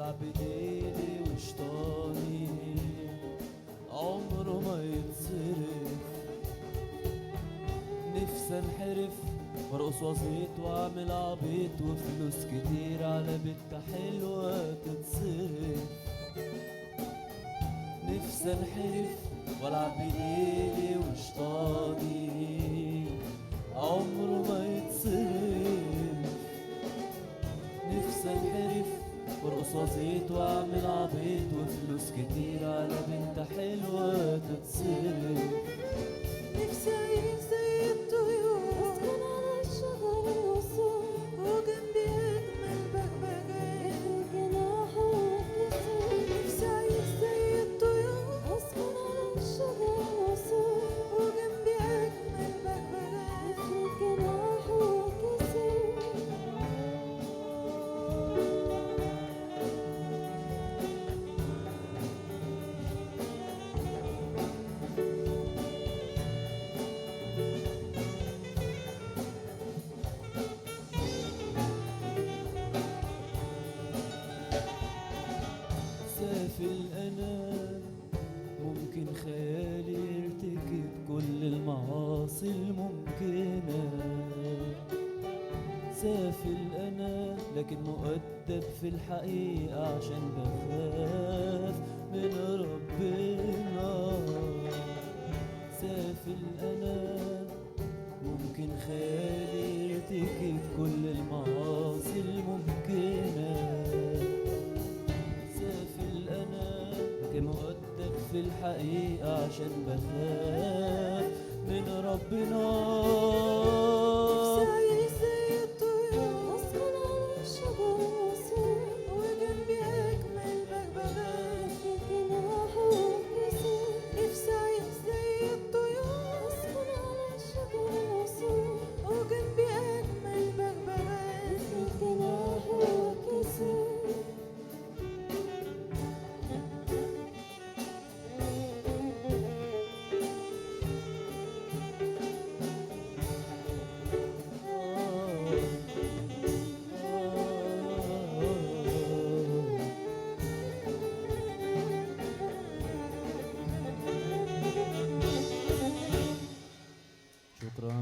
والعب بايدي وشطاني عمره ما يتصرف. نفسي انحرف وارقص وازيط واعمل عبيط وفلوس كتير على بنت حلوة تتصرف. نفسي انحرف والعب بايدي وشطاني عمره ما يتصرف. نفسي انحرف وارقص وازيط واعمل عبيط وفلوس كتير على بنت حلوة تتصرف. نفسي أعيش زي الطيور أسكن على الشجر الوصول وجنبي أجمل بغبغان جناحه وكسور. نفسي أعيش زي الطيور أسكن على الشجر الوصول وجنبي أجمل بغبغان جناحه وكسور. سافل أنا ممكن خيالي يرتكب كل المعاصي الممكنة. سافل أنا لكن مؤدب في الحقيقة عشان بخاف من ربنا. سافل أنا ممكن خيالي يرتكب كل المعاصي الممكنة. مؤدب في الحقيقة عشان بخاف من ربنا. نفسي أعيش زي الطيور أسكن على الشجر الوصول وجنبي أجمل بغبغان جناحه وكسور. نفسي أعيش زي الطيور أسكن على الشجر الوصول وجنبي أجمل بغبغان جناحه وكسور. شكرا.